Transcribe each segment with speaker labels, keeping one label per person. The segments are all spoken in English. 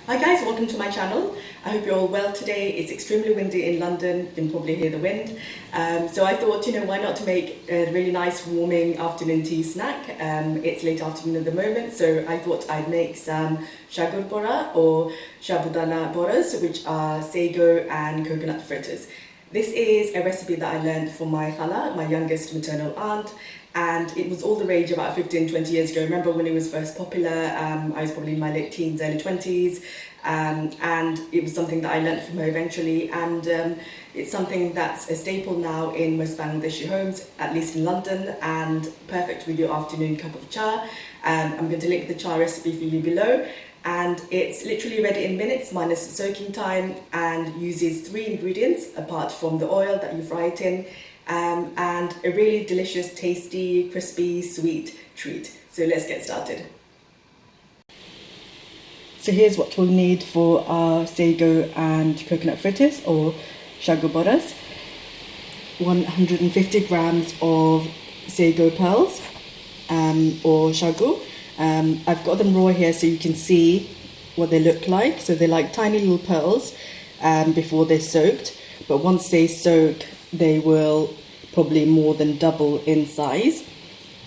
Speaker 1: Hi guys, welcome to my channel. I hope you're all well today. It's extremely windy in London, you can probably hear the wind. So I thought, why not to make a really nice warming afternoon tea snack. It's late afternoon at the moment, so I thought I'd make some Sagoo Bora or Sagudana Boras, which are sago and coconut fritters. This is a recipe that I learned from my khala, my youngest maternal aunt, and it was all the rage about 15-20 years ago. I remember when it was first popular. I was probably in my late teens, early 20s, and it was something that I learned from her eventually, and it's something that's a staple now in most Bangladeshi homes, at least in London, and perfect with your afternoon cup of cha. I'm going to link the cha recipe for you below. And it's literally ready in minutes minus the soaking time, and uses 3 ingredients apart from the oil that you fry it in, and a really delicious, tasty, crispy, sweet treat. So let's get started. So here's what we'll need for our sago and coconut fritters or Sagoo Boras. 150 grams of sago pearls or sago. I've got them raw here so you can see what they look like. So they're like tiny little pearls before they're soaked, but once they soak they will probably more than double in size.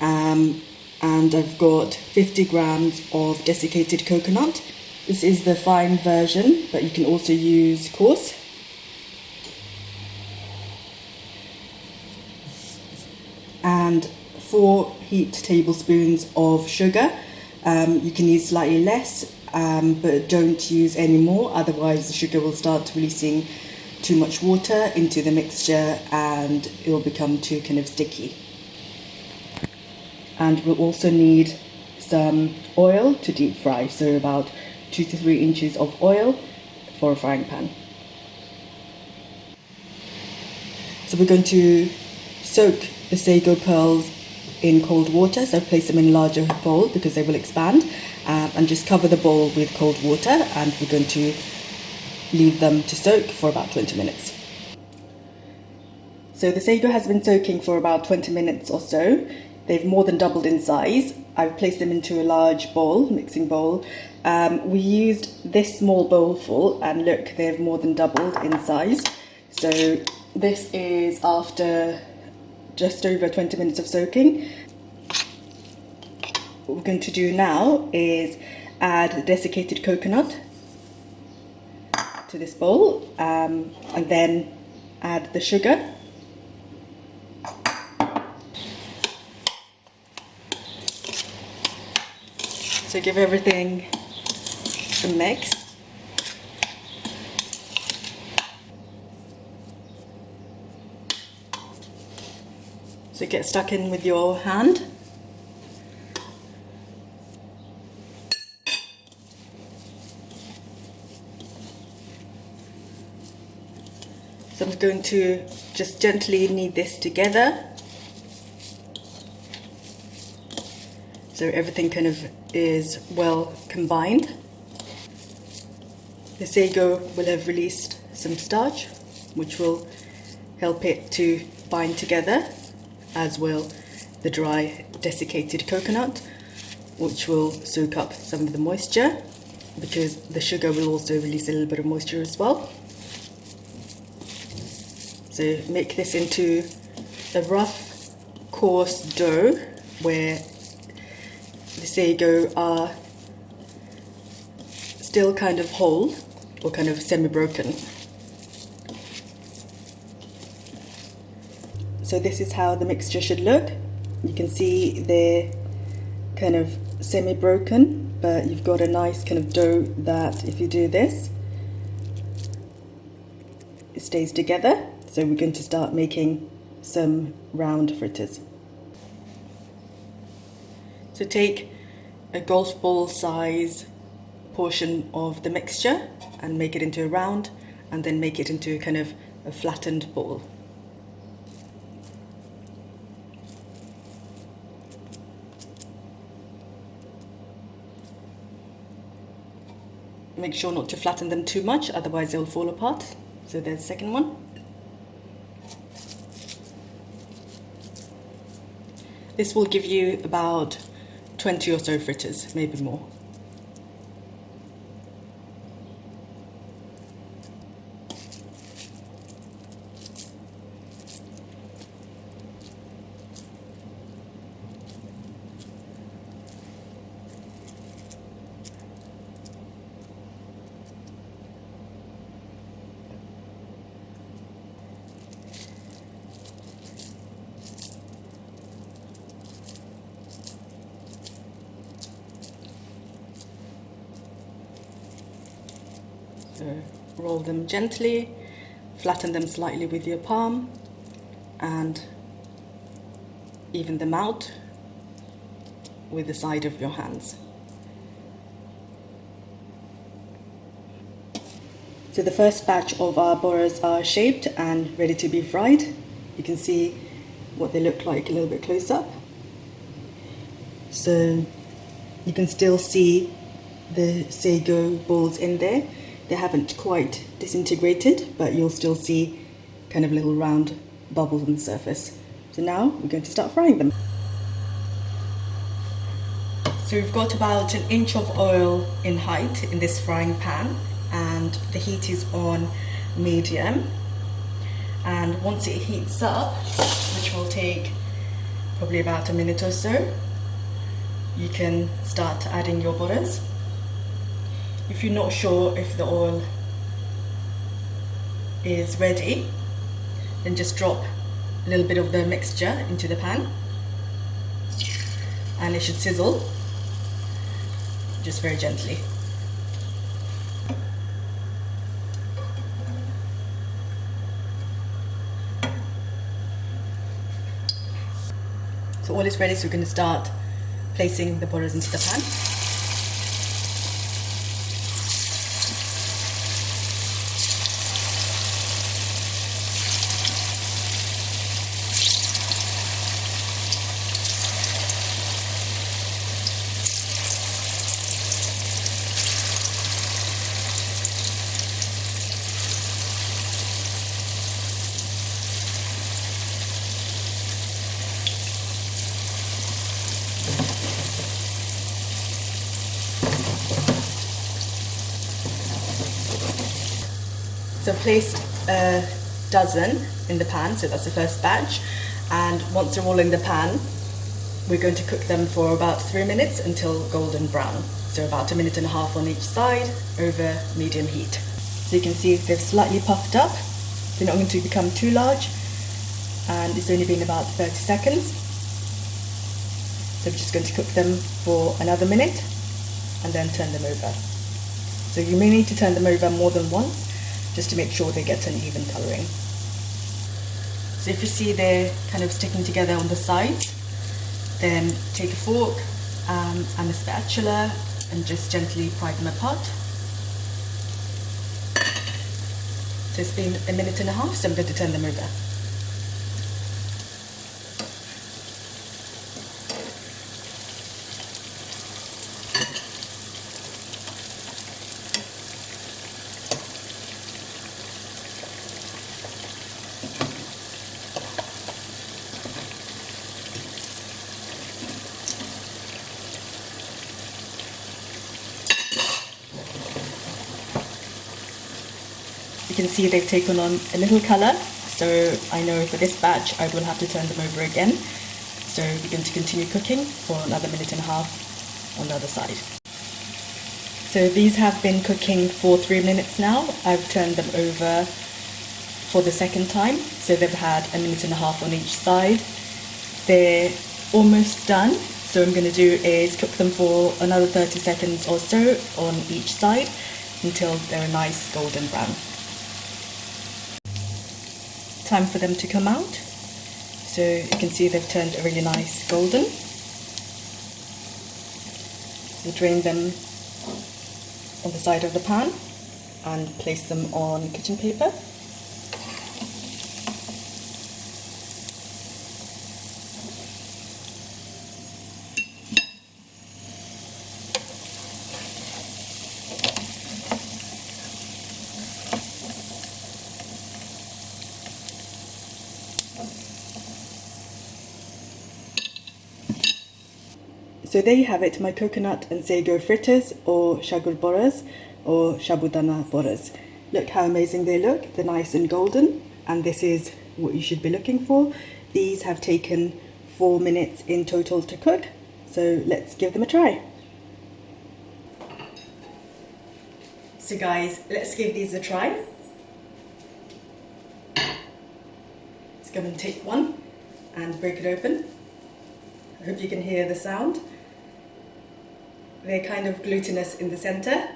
Speaker 1: And I've got 50 grams of desiccated coconut. This is the fine version, but you can also use coarse. And 4 heaped tablespoons of sugar. You can use slightly less, but don't use any more, otherwise the sugar will start releasing too much water into the mixture and it will become too kind of sticky. And we'll also need some oil to deep fry, so about 2 to 3 inches of oil for a frying pan. So we're going to soak the sago pearls in cold water, so place them in a larger bowl because they will expand, and just cover the bowl with cold water, and we're going to leave them to soak for about 20 minutes. So the sago has been soaking for about 20 minutes or so. They've more than doubled in size. I've placed them into a large bowl, mixing bowl. We used this small bowl full, and look, they've more than doubled in size. So this is after just over 20 minutes of soaking. What we're going to do now is add desiccated coconut to this bowl, and then add the sugar. So give everything a mix. So get stuck in with your hand. So I'm going to just gently knead this together, so everything kind of is well combined. The sago will have released some starch, which will help it to bind together, as will the dry desiccated coconut, which will soak up some of the moisture, because the sugar will also release a little bit of moisture as well. So make this into a rough, coarse dough where the sago are still kind of whole or kind of semi-broken. So this is how the mixture should look. You can see they're kind of semi-broken, but you've got a nice kind of dough that if you do this, it stays together. So we're going to start making some round fritters. So take a golf ball size portion of the mixture and make it into a round, and then make it into kind of a flattened ball. Make sure not to flatten them too much, otherwise they'll fall apart. So there's the second one. This will give you about 20 or so fritters, maybe more. So roll them gently, flatten them slightly with your palm, and even them out with the side of your hands. So the first batch of our boras are shaped and ready to be fried. You can see what they look like a little bit close up. So you can still see the sago balls in there. They haven't quite disintegrated, but you'll still see kind of little round bubbles on the surface. So now we're going to start frying them. So we've got about 1 inch of oil in height in this frying pan, and the heat is on medium. And once it heats up, which will take probably about a minute or so, you can start adding your boras. If you're not sure if the oil is ready, then just drop a little bit of the mixture into the pan and it should sizzle just very gently. So all is ready, so we're going to start placing the boras into the pan. So I've placed a dozen in the pan, so that's the first batch. And once they're all in the pan, we're going to cook them for about 3 minutes until golden brown. So about 1.5 minutes on each side over medium heat. So you can see they've slightly puffed up. They're not going to become too large. And it's only been about 30 seconds. So we're just going to cook them for another minute and then turn them over. So you may need to turn them over more than once, just to make sure they get an even colouring. So if you see they're kind of sticking together on the sides, then take a fork and a spatula and just gently pry them apart. So it's been 1.5 minutes, so I'm going to turn them over. You can see they've taken on a little colour, so I know for this batch I will have to turn them over again. So we're going to continue cooking for another 1.5 minutes on the other side. So these have been cooking for 3 minutes now. I've turned them over for the second time, so they've had 1.5 minutes on each side. They're almost done, so what I'm going to do is cook them for another 30 seconds or so on each side until they're a nice golden brown. Time for them to come out. So you can see they've turned a really nice golden. We'll drain them on the side of the pan and place them on kitchen paper. So there you have it, my coconut and sago fritters, or Sagoo Boras, or Sagudana Boras. Look how amazing they look, they're nice and golden, and this is what you should be looking for. These have taken 4 minutes in total to cook, so let's give them a try. So guys, let's give these a try. Let's go and take one and break it open. I hope you can hear the sound. They're kind of glutinous in the centre,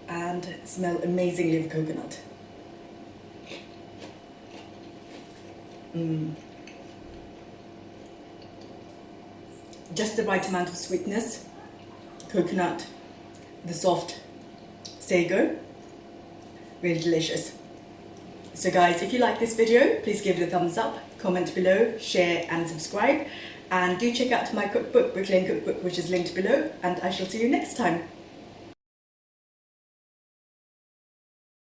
Speaker 1: and smell amazingly of coconut. Just the right amount of sweetness, coconut, the soft sago, really delicious. So guys, if you like this video, please give it a thumbs up, comment below, share and subscribe. And do check out my cookbook, Brick Lane Cookbook, which is linked below, and I shall see you next time.